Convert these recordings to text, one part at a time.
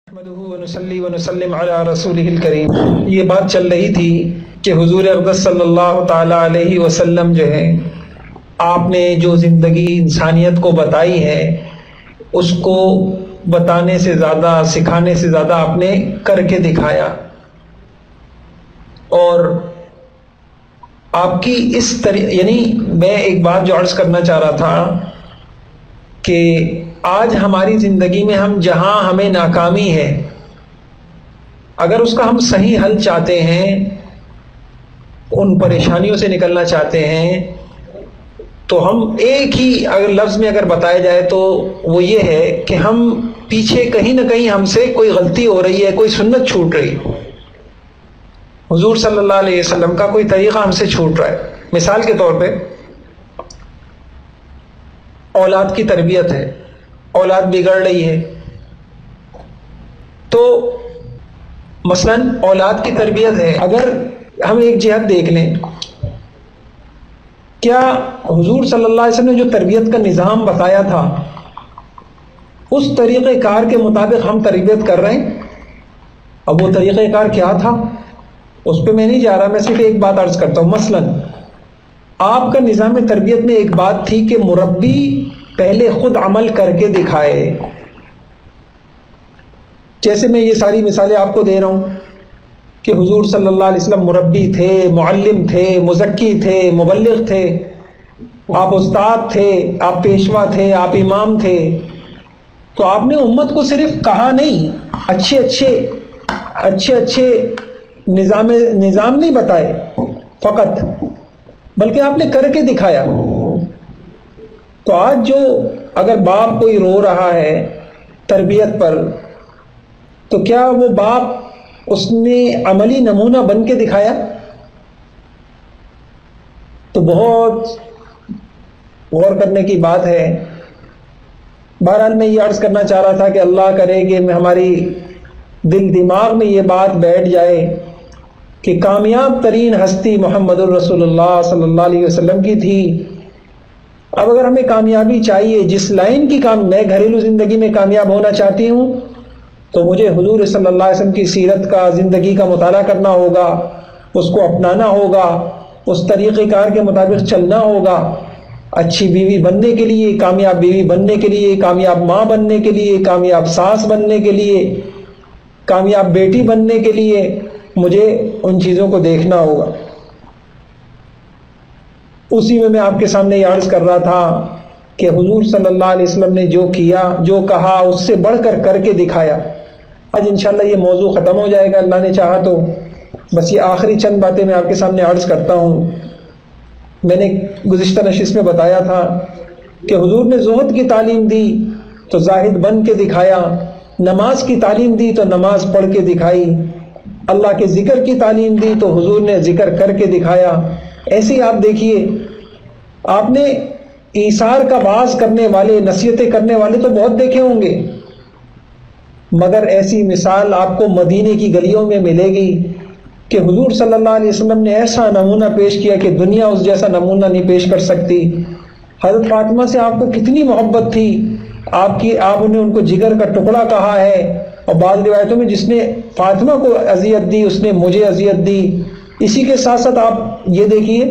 نحمدہ ونصلی ونسلم علی رسولہ الکریم۔ یہ بات چل رہی تھی کہ حضور اقدس صلی اللہ تعالی علیہ وسلم جو ہے آپ نے جو زندگی انسانیت کو بتائی ہے اس کو بتانے سے زیادہ، سکھانے سے زیادہ آپ نے کر کے دکھایا، اور آپ کی اس یعنی میں ایک بات جو عرض کرنا چاہ رہا تھا کہ آج ہماری زندگی میں ہم جہاں ہمیں ناکامی ہے، اگر اس کا ہم صحیح حل چاہتے ہیں، ان پریشانیوں سے نکلنا چاہتے ہیں، تو ہم ایک ہی اگر لفظ میں اگر بتایا جائے تو وہ یہ ہے کہ ہم پیچھے کہیں نہ کہیں ہم سے کوئی غلطی ہو رہی ہے، کوئی سنت چھوٹ رہی، حضور صلی اللہ علیہ وسلم کا کوئی طریقہ ہم سے چھوٹ رہا ہے۔ مثال کے طور پہ اولاد کی تربیت ہے، اولاد بگڑ رہی ہے، تو مثلا اولاد کی تربیت ہے، اگر ہم ایک جہت دیکھ لیں، کیا حضور صلی اللہ علیہ وسلم نے جو تربیت کا نظام بتایا تھا اس طریقہ کار کے مطابق ہم تربیت کر رہے ہیں؟ اب وہ طریقہ کار کیا تھا اس پہ میں نہیں جا رہا، میں صرف ایک بات عرض کرتا ہوں۔ مثلا آپ کا نظام تربیت میں ایک بات تھی کہ مربی پہلے خود عمل کر کے دکھائے، جیسے میں یہ ساری مثالیں آپ کو دے رہا ہوں کہ حضور صلی اللہ علیہ وسلم مربی تھے، معلم تھے، مزکی تھے، مبلغ تھے، آپ استاد تھے، آپ پیشوا تھے، آپ امام تھے، تو آپ نے امت کو صرف کہا نہیں، اچھے نظام نہیں بتائے فقط، بلکہ آپ نے کر کے دکھایا۔ تو آج جو اگر باپ کوئی رو رہا ہے تربیت پر، تو کیا وہ باپ اس نے عملی نمونہ بن کے دکھایا؟ تو بہت غور کرنے کی بات ہے۔ بہرحال میں یہ عرض کرنا چاہ رہا تھا کہ اللہ کرے کہ ہماری دل دماغ میں یہ بات بیٹھ جائے کہ کامیاب ترین ہستی محمد الرسول اللہ صلی اللہ علیہ وسلم کی تھی۔ اب اگر ہمیں کامیابی چاہیے، جس لائن کی میں گھریلو زندگی میں کامیاب ہونا چاہتی ہوں، تو مجھے حضور صلی اللہ علیہ وسلم کی سیرت کا، زندگی کا مطالعہ کرنا ہوگا، اس کو اپنانا ہوگا، اس طریقہ کار کے مطابق چلنا ہوگا، اچھی بیوی بننے کے لیے، کامیاب بیوی بننے کے لیے، کامیاب ماں بننے کے لیے، کامیاب ساس بننے کے لیے، کامیاب بیٹی بننے کے لیے مجھے ان چیزوں کو دیکھنا ہوگا۔ اسی میں آپ کے سامنے یہ عرض کر رہا تھا کہ حضور صلی اللہ علیہ وسلم نے جو کیا، جو کہا، اس سے بڑھ کر کے دکھایا۔ آج انشاءاللہ یہ موضوع ختم ہو جائے گا اللہ نے چاہا تو، بس یہ آخری چند باتیں میں آپ کے سامنے عرض کرتا ہوں۔ میں نے گزشتہ نشست میں بتایا تھا کہ حضور نے زہد کی تعلیم دی تو زاہد بن کے دکھایا، نماز کی تعلیم دی تو نماز پڑھ کے دکھائی، اللہ کے ذکر کی تعلیم دی تو حضور نے ذکر کر کے دکھایا۔ ایسے ہی آپ دیکھیے، آپ نے ایثار کا باعث کرنے والے، نصیحتیں کرنے والے تو بہت دیکھے ہوں گے، مگر ایسی مثال آپ کو مدینے کی گلیوں میں ملے گی کہ حضور صلی اللہ علیہ وسلم نے ایسا نمونہ پیش کیا کہ دنیا اس جیسا نمونہ نہیں پیش کر سکتی۔ حضرت فاطمہ سے آپ کو کتنی محبت تھی، آپ نے ان کو جگر کا ٹکڑا کہا ہے، اور بعض روایتوں میں جس نے فاطمہ کو اذیت دی اس نے مجھے اذیت دی۔ اسی کے ساتھ ساتھ آپ یہ دیکھیے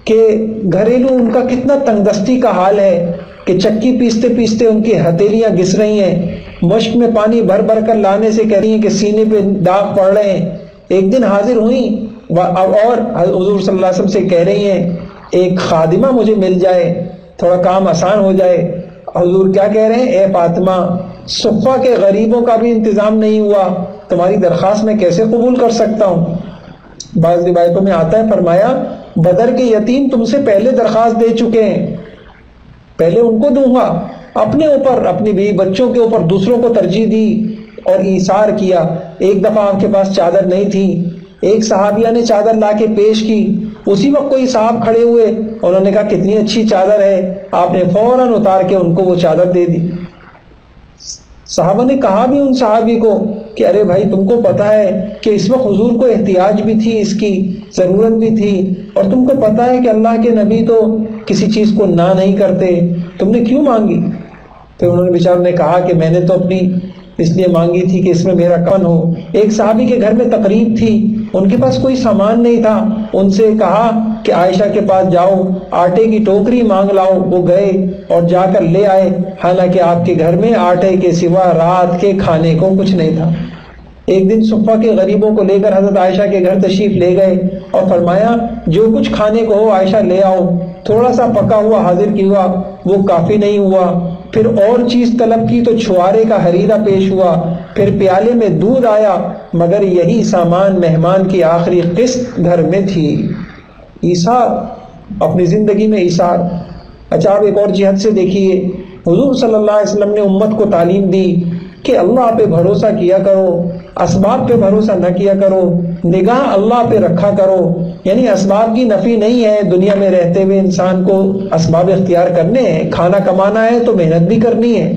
کہ گھریلو ان کا کتنا تنگ دستی کا حال ہے کہ چکی پیستے پیستے ان کی ہتھیلیاں گھس رہی ہیں، مشک میں پانی بھر بھر کر لانے سے کہہ رہی ہیں کہ سینے پہ داغ پڑ رہے ہیں۔ ایک دن حاضر ہوئیں اور حضور صلی اللہ علیہ وسلم سے کہہ رہی ہیں ایک خادمہ مجھے مل جائے، تھوڑا کام آسان ہو جائے۔ حضور کیا کہہ رہے ہیں؟ اے فاطمہ، صفہ کے غریبوں کا بھی انتظام نہیں ہوا، تمہاری درخواست میں کیسے قبول کر سکتا ہوں؟ بعض روایتوں میں آتا ہے، فرمایا بدر کے یتیم تم سے پہلے درخواست دے چکے ہیں، پہلے ان کو دوں گا، اپنے اوپر، اپنی بیوی بچوں کے اوپر دوسروں کو ترجیح دی اور ایثار کیا۔ ایک دفعہ آپ کے پاس چادر نہیں تھی، ایک صحابیہ نے چادر لا کے پیش کی، اسی وقت کوئی صاحب کھڑے ہوئے، انہوں نے کہا کتنی اچھی چادر ہے، آپ نے فوراً اتار کے ان کو وہ چادر دے دی۔ صحابہ نے کہا بھی ان صحابی کو کہ ارے بھائی تم کو پتا ہے کہ اس وقت حضور کو احتیاج بھی تھی، اس کی ضرورت بھی تھی، اور تم کو پتا ہے کہ اللہ کے نبی تو کسی چیز کو نہ نہیں کرتے، تم نے کیوں مانگی؟ پھر انہوں نے بیچاروں نے کہا کہ میں نے تو اپنی اس لیے مانگی تھی کہ اس میں میرا کفن ہو۔ ایک صحابی کے گھر میں تقریب تھی، ان کے پاس کوئی سامان نہیں تھا، ان سے کہا کہ عائشہ کے پاس جاؤ آٹے کی ٹوکری مانگ لاؤ۔ وہ گئے اور جا کر لے آئے، حالانکہ آپ کے گھر میں آٹے کے سوا رات کے کھانے کو کچھ نہیں تھا۔ ایک دن صفہ کے غریبوں کو لے کر حضرت عائشہ کے گھر تشریف لے گئے اور فرمایا جو کچھ کھانے کو ہو عائشہ لے آؤ۔ تھوڑا سا پکا ہوا حاضر کیا، وہ کافی نہیں ہوا، پھر اور چیز طلب کی تو چھوارے کا حریرہ پیش ہوا، پھر پیالے میں دودھ آیا، مگر یہی سامان مہمان کی آخری قسط گھر میں تھی۔ ایثار، اپنی زندگی میں ایثار۔ اچھا آپ ایک اور جہت سے دیکھیے، حضور صلی اللہ علیہ وسلم نے امت کو تعلیم دی کہ اللہ پہ بھروسہ کیا کرو، اسباب پہ بھروسہ نہ کیا کرو، نگاہ اللہ پہ رکھا کرو۔ یعنی اسباب کی نفی نہیں ہے، دنیا میں رہتے ہوئے انسان کو اسباب اختیار کرنے ہیں، کھانا کمانا ہے تو محنت بھی کرنی ہے،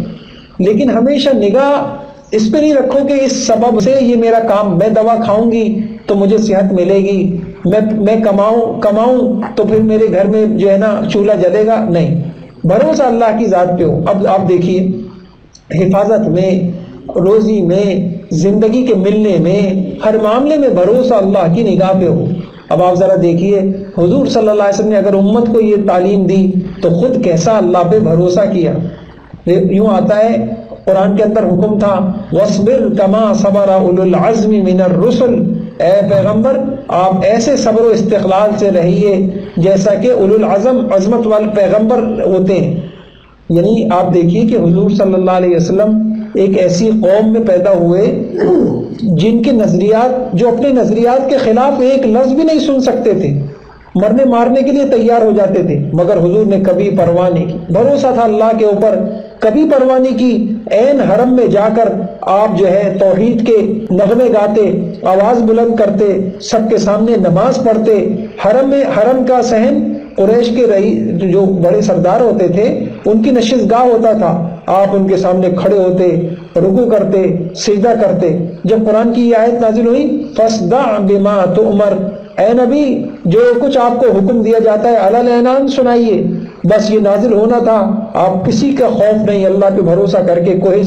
لیکن ہمیشہ نگاہ اس پہ نہیں رکھو کہ اس سبب سے یہ میرا کام، میں دوا کھاؤں گی تو مجھے صحت ملے گی، میں کماؤں تو پھر میرے گھر میں جو ہے نا چولہا جلے گا، نہیں، بھروسہ اللہ کی ذات پہ ہو۔ اب آپ دیکھیے حفاظت میں، روزی میں، زندگی کے ملنے میں، ہر معاملے میں بھروسہ اللہ کی نگاہ پہ ہو۔ اب آپ ذرا دیکھیے حضور صلی اللہ علیہ وسلم نے اگر امت کو یہ تعلیم دی تو خود کیسا اللہ پہ بھروسہ کیا۔ یوں آتا ہے قرآن کے اندر حکم تھا وَاصْبِرْ كَمَا صَبَرَ أُولُو الْعَزْمِ مِنَ الرُّسُلِ، اے پیغمبر آپ ایسے صبر و استقلال سے رہیے جیسا کہ اولو العزم، عظمت والے پیغمبر ہوتے ہیں۔ یعنی آپ دیکھیے کہ حضور صلی اللہ علیہ وسلم ایک ایسی قوم میں پیدا ہوئے جن کے نظریات، جو اپنے نظریات کے خلاف ایک لفظ بھی نہیں سن سکتے تھے، مرنے مارنے کے لیے تیار ہو جاتے تھے، مگر حضور نے کبھی پرواہ نہیں کی، بھروسہ تھا اللہ کے اوپر، کبھی پرواہ نہیں کی۔ عین حرم میں جا کر آپ جو ہے توحید کے نغمے گاتے، آواز بلند کرتے، سب کے سامنے نماز پڑھتے، حرم کا صحن قریش کے جو بڑے سردار ہوتے تھے ان کی نشست گاہ ہوتا تھا، آپ ان کے سامنے کھڑے ہوتے، رکوع کرتے، سجدہ کرتے۔ جب قرآن کی یہ آیت نازل ہوئی فَاصْدَعْ بِمَا تُؤْمَرْ، اے نبی جو کچھ آپ کو حکم دیا جاتا ہے علی الاعنان سنائیے، بس یہ نازل ہونا تھا، آپ کسی کا خوف نہیں، اللہ پہ بھروسہ کر کے کوہ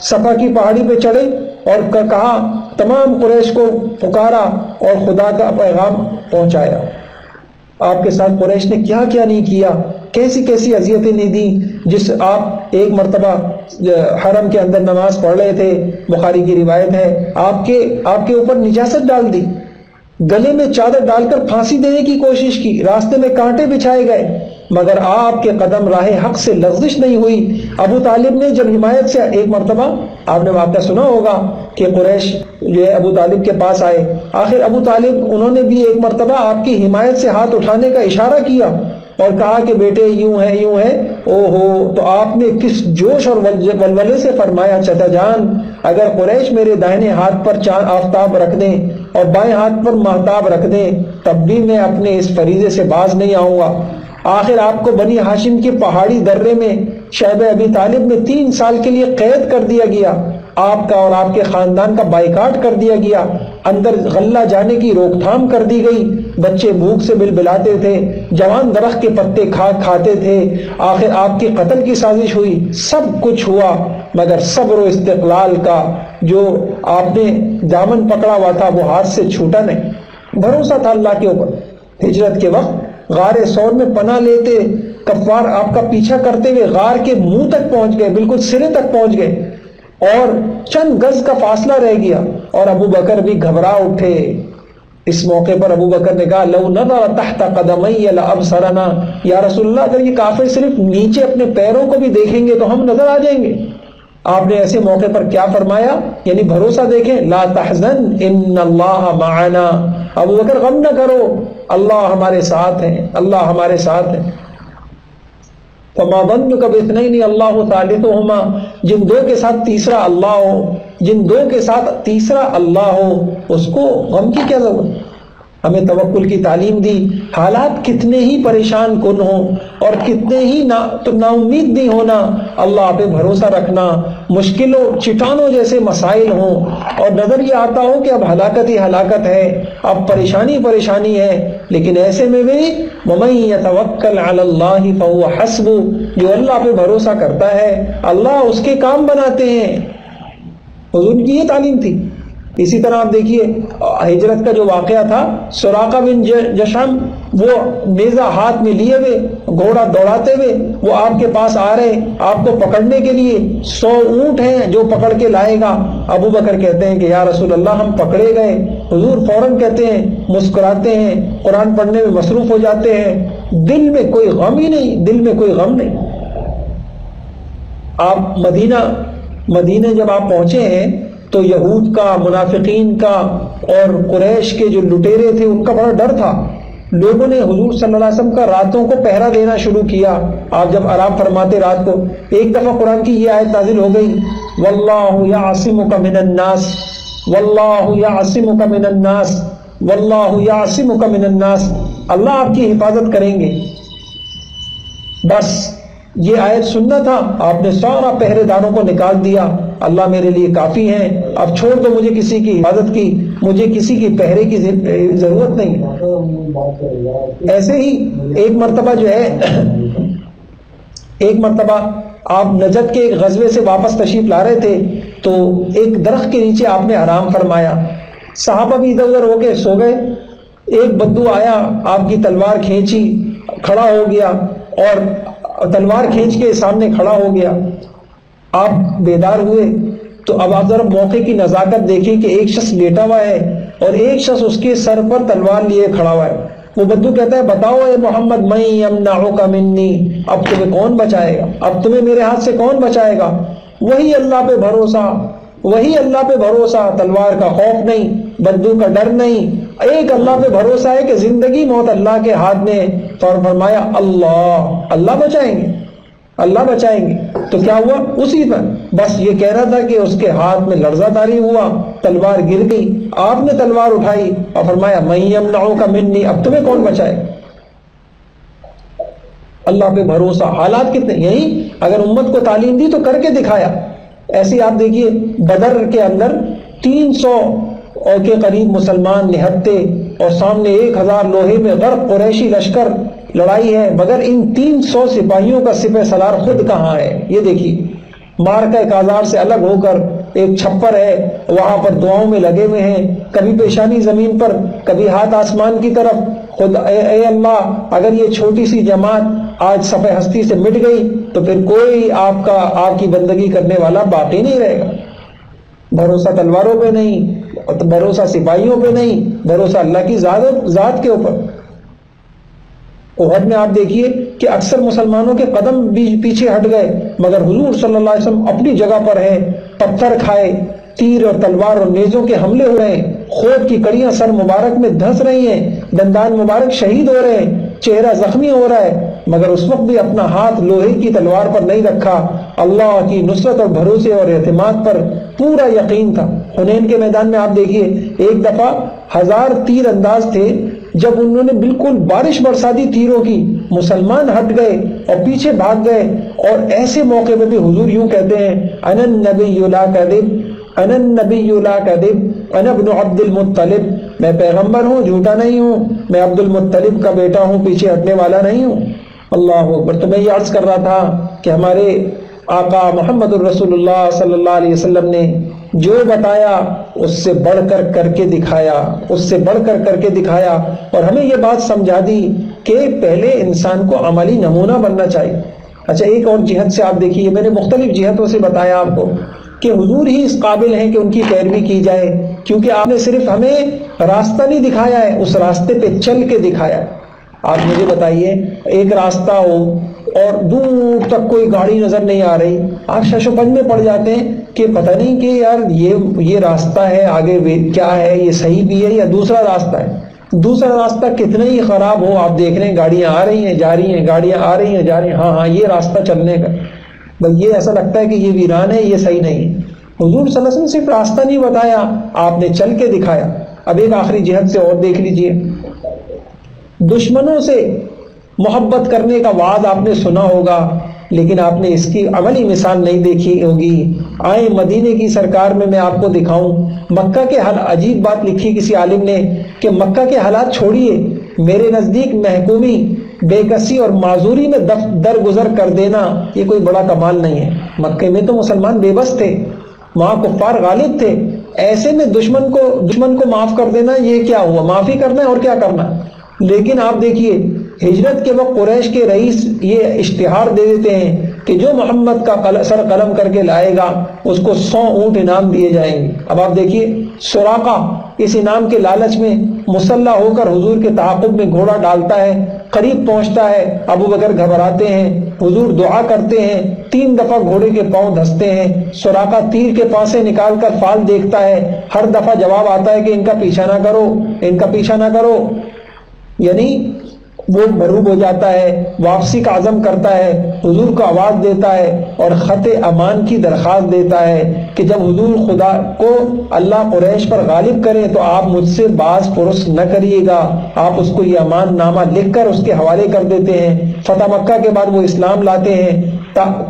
صفا کی پہاڑی پہ چڑھے اور کہا، تمام قریش کو پکارا اور خدا کا پیغام پہنچایا۔ آپ کے ساتھ قریش نے کیا کیا نہیں کیا، کیسی کیسی اذیتیں نہیں دی۔ جس آپ ایک مرتبہ حرم کے اندر نماز پڑھ رہے تھے، بخاری کی روایت ہے، آپ کے اوپر نجاست ڈال دی، گلے میں چادر ڈال کر پھانسی دینے کی کوشش کی، راستے میں کانٹے بچھائے گئے، مگر آپ کے قدم راہ حق سے لغزش نہیں ہوئی۔ ابو طالب نے جب حمایت سے، ایک مرتبہ آپ نے واقعہ سنا ہوگا کہ قریش جو ہے ابو طالب کے پاس آئے، آخر ابو طالب انہوں نے بھی ایک مرتبہ آپ کی حمایت سے ہاتھ اٹھانے کا اشارہ کیا اور کہا کہ بیٹے یوں ہے یوں ہے، او ہو، تو آپ نے کس جوش اور ولولے سے فرمایا، چچا جان اگر قریش میرے دائنے ہاتھ پر آفتاب رکھ دیں اور بائیں ہاتھ پر مہتاب رکھ دیں تب بھی میں اپنے اس فریضے سے باز نہیں آؤں گا۔ آخر آپ کو بنی ہاشم کے پہاڑی درے میں شیب ابی طالب میں 3 سال کے لیے قید کر دیا گیا، آپ کا اور آپ کے خاندان کا بائیکاٹ کر دیا گیا، اندر غلہ جانے کی روک تھام کر دی گئی، بچے بھوک سے بلبلاتے تھے، جوان درخت کے پتے کھاتے تھے، آخر آپ کے قتل کی سازش ہوئی، سب کچھ ہوا، مگر صبر و استقلال کا جو آپ نے دامن پکڑا ہوا تھا وہ ہاتھ سے چھوٹا نہیں، بھروسہ تھا اللہ کے اوپر۔ ہجرت کے وقت غار ثور میں پناہ لیتے، کفار آپ کا پیچھا کرتے ہوئے غار کے منہ تک پہنچ گئے، بالکل سرے تک پہنچ گئے اور چند گز کا فاصلہ رہ گیا، اور ابو بکر بھی گھبرا اٹھے۔ اس موقع پر ابو بکر نے کہا لو نظر تحت قدمی لابصرنا، یا رسول اللہ اگر یہ کافر صرف نیچے اپنے پیروں کو بھی دیکھیں گے تو ہم نظر آ جائیں گے۔ آپ نے ایسے موقع پر کیا فرمایا، یعنی بھروسہ دیکھیں، لا تحزن ان اللہ معنا، ابو بکر غم نہ کرو، اللہ ہمارے ساتھ ہیں، اللہ ہمارے ساتھ ہیں۔ فما ظنک باثنین اللہ ثالثہما، جن 2 کے ساتھ تیسرا اللہ ہو، جن 2 کے ساتھ تیسرا اللہ ہو اس کو غم کی کیا ضرورت۔ ہمیں توکل کی تعلیم دی، حالات کتنے ہی پریشان کن ہوں اور کتنے ہی نا امید بھی ہونا، اللہ پہ بھروسہ رکھنا، مشکلوں چٹانوں جیسے مسائل ہوں اور نظر یہ آتا ہو کہ اب ہلاکت ہی ہلاکت ہے، اب پریشانی ہے، لیکن ایسے میں بھی وَمَن يَتَوَكَّلْ عَلَى اللَّهِ فَهُوَ حَسْبُهُ، جو اللہ پہ بھروسہ کرتا ہے اللہ اس کے کام بناتے ہیں۔ حضور کی یہ تعلیم تھی۔ اسی طرح آپ دیکھیے ہجرت کا جو واقعہ تھا، سراقہ بن جشم وہ نیزہ ہاتھ میں لیے ہوئے، گھوڑا دوڑاتے ہوئے وہ آپ کے پاس آ رہے آپ کو پکڑنے کے لیے، 100 اونٹ ہیں جو پکڑ کے لائے گا۔ ابو بکر کہتے ہیں کہ یا رسول اللہ ہم پکڑے گئے۔ حضور فوراً کہتے ہیں، مسکراتے ہیں، قرآن پڑھنے میں مصروف ہو جاتے ہیں، دل میں کوئی غم ہی نہیں، دل میں کوئی غم نہیں۔ آپ مدینہ جب آپ پہنچے ہیں تو یہود کا، منافقین کا اور قریش کے جو لٹیرے تھے ان کا بڑا ڈر تھا۔ لوگوں نے حضور صلی اللہ علیہ وسلم کا راتوں کو پہرا دینا شروع کیا۔ آپ جب آرام فرماتے رات کو، ایک دفعہ قرآن کی یہ آیت نازل ہو گئی، واللہ یعصمک من الناس، واللہ یعصمک من الناس، واللہ یعصمک من الناس، اللہ آپ کی حفاظت کریں گے۔ بس یہ آیت سننا تھا، آپ نے سارا پہرے داروں کو نکال دیا، اللہ میرے لیے کافی ہے، اب چھوڑ دو مجھے کسی کی حفاظت کی، مجھے کسی کی پہرے کی ضرورت نہیں۔ ایسے ہی ایک مرتبہ آپ نجد کے ایک غزوے سے واپس تشریف لا رہے تھے تو ایک درخت کے نیچے آپ نے آرام فرمایا، صحابہ بھی ادھر ادھر ہو کے سو گئے، ایک بدو آیا، آپ کی تلوار کھینچی، کھڑا ہو گیا اور تلوار کھینچ کے سامنے کھڑا ہو گیا۔ آپ بیدار ہوئے تو اب آپ ذرا موقع کی نزاکت دیکھیں کہ ایک شخص لیٹا ہوا ہے اور ایک شخص اس کے سر پر تلوار لیے کھڑا ہوا ہے۔ وہ بدو کہتا ہے بتاؤ اے محمد من یمنعک منی، اب تمہیں کون بچائے گا، اب تمہیں میرے ہاتھ سے کون بچائے گا؟ وہی اللہ پہ بھروسہ، وہی اللہ پہ بھروسہ، تلوار کا خوف نہیں، بدو کا ڈر نہیں، ایک اللہ پہ بھروسہ ہے کہ زندگی موت اللہ کے ہاتھ میں۔ فرمایا اللہ بچائیں گے، اللہ بچائیں گے۔ تو کیا ہوا؟ اسی پر بس یہ کہہ رہا تھا کہ اس کے ہاتھ میں لرزہ طاری ہوا، تلوار گر گئی، آپ نے تلوار اٹھائی اور فرمایا من یمنعک منی، اب تمہیں کون بچائے؟ اللہ پہ بھروسہ۔ حالات کتنے، یہی اگر امت کو تعلیم دی تو کر کے دکھایا۔ ایسے آپ دیکھیے بدر کے اندر 300 کے قریب مسلمان نہتے اور سامنے 1000 لوہے میں غرق قریشی لشکر، لڑائی ہے، مگر ان 300 سپاہیوں کا سپہ سالار خود کہاں ہے؟ یہ دیکھیے مارکہ کازار سے الگ ہو کر ایک چھپر ہے، وہاں پر دعاؤں میں لگے ہوئے ہیں، کبھی پیشانی زمین پر، کبھی ہاتھ آسمان کی طرف۔ خود اے اللہ اگر یہ چھوٹی سی جماعت آج صفحہ ہستی سے مٹ گئی تو پھر کوئی آپ کی بندگی کرنے والا باقی نہیں رہے گا۔ بھروسہ تلواروں پہ نہیں، بھروسہ سپاہیوں پہ نہیں، بھروسہ اللہ کی ذات کے اوپر۔ احد میں آپ دیکھیے کہ اکثر مسلمانوں کے قدم بھی پیچھے ہٹ گئے، مگر حضور صلی اللہ علیہ وسلم اپنی جگہ پر ہیں، پتھر کھائے، تیر اور تلوار اور نیزوں کے حملے ہو رہے ہیں، خوف کی کڑیاں سر مبارک میں دھنس رہی ہیں، دندان مبارک شہید ہو رہے ہیں، چہرہ زخمی ہو رہا ہے، مگر اس وقت بھی اپنا ہاتھ لوہے کی تلوار پر نہیں رکھا، اللہ کی نصرت اور بھروسے اور اعتماد پر پورا یقین تھا۔ حنین کے میدان میں آپ دیکھیے ایک دفعہ 1000 تیر انداز تھے، جب انہوں نے بالکل بارش برسا دی تیروں کی، مسلمان ہٹ گئے اور پیچھے بھاگ گئے، اور ایسے موقع پہ بھی حضور یوں کہتے ہیں انا النبی لا کذب، انا النبی لا کذب، انا ابن عبد المطلب، میں پیغمبر ہوں، جھوٹا نہیں ہوں، میں عبد المطلب کا بیٹا ہوں، پیچھے ہٹنے والا نہیں ہوں۔ اللہ اکبر۔ تو میں یہ عرض کر رہا تھا کہ ہمارے آقا محمد الرسول اللہ صلی اللہ علیہ وسلم نے جو بتایا اس سے بڑھ کر کر کے دکھایا، اس سے بڑھ کر کر کے دکھایا، اور ہمیں یہ بات سمجھا دی کہ پہلے انسان کو عملی نمونہ بننا چاہیے۔ اچھا ایک اور جہت سے آپ دیکھیے، میں نے مختلف جہتوں سے بتایا آپ کو کہ حضور ہی اس قابل ہیں کہ ان کی پیروی کی جائے، کیونکہ آپ نے صرف ہمیں راستہ نہیں دکھایا ہے، اس راستے پہ چل کے دکھایا۔ آپ مجھے بتائیے ایک راستہ ہو اور دور تک کوئی گاڑی نظر نہیں آ رہی، آپ شش و پنج میں پڑ جاتے ہیں کہ پتہ نہیں کہ یار یہ راستہ ہے، آگے کیا ہے، یہ صحیح بھی ہے یا دوسرا راستہ ہے۔ دوسرا راستہ کتنا ہی خراب ہو، آپ دیکھ رہے ہیں گاڑیاں آ رہی ہیں جا رہی ہیں، گاڑیاں آ رہی ہیں جا رہی ہیں، ہاں یہ راستہ چلنے کا، بس یہ ایسا لگتا ہے کہ یہ ویران ہے، یہ صحیح نہیں ہے۔ حضور صلی اللہ علیہ وسلم صرف راستہ نہیں بتایا، آپ نے چل کے دکھایا۔ اب ایک آخری جہت سے اور دیکھ لیجئے، دشمنوں سے محبت کرنے کا وعد آپ نے سنا ہوگا، لیکن آپ نے اس کی عملی مثال نہیں دیکھی ہوگی۔ آئے مدینے کی سرکار میں آپ کو دکھاؤں مکہ کے حال۔ عجیب بات لکھی کسی عالم نے کہ مکہ کے حالات چھوڑیے، میرے نزدیک محکومی، بے کسی اور معذوری میں درگزر کر دینا یہ کوئی بڑا کمال نہیں ہے۔ مکے میں تو مسلمان بے بس تھے، وہاں کفار غالب تھے، ایسے میں دشمن کو معاف کر دینا یہ کیا ہوا؟ معافی کرنا ہے اور کیا کرنا؟ لیکن آپ دیکھیے ہجرت کے وقت قریش کے رئیس یہ اشتہار دے دیتے ہیں کہ جو محمد کا سر قلم کر کے لائے گا اس کو 100 اونٹ انعام دیے جائیں گے۔ اب آپ دیکھیے سراقہ اس انعام کے لالچ میں مسلح ہو کر حضور کے تعاقب میں گھوڑا ڈالتا ہے، قریب پہنچتا ہے، ابو بکر گھبراتے ہیں، حضور دعا کرتے ہیں، 3 دفعہ گھوڑے کے پاؤں دھستے ہیں، سراقہ تیر کے پاسے نکال کر فال دیکھتا ہے، ہر دفعہ جواب آتا ہے کہ ان کا پیچھا نہ کرو، ان کا پیچھا نہ کرو، یعنی وہ مغلوب ہو جاتا ہے، واپسی کا عزم کرتا ہے، حضور کو آواز دیتا ہے اور خط امان کی درخواست دیتا ہے کہ جب حضور خدا کو اللہ قریش پر غالب کرے تو آپ مجھ سے باز پرس نہ کریے گا، آپ اس کو یہ امان نامہ لکھ کر اس کے حوالے کر دیتے ہیں۔ فتح مکہ کے بعد وہ اسلام لاتے ہیں،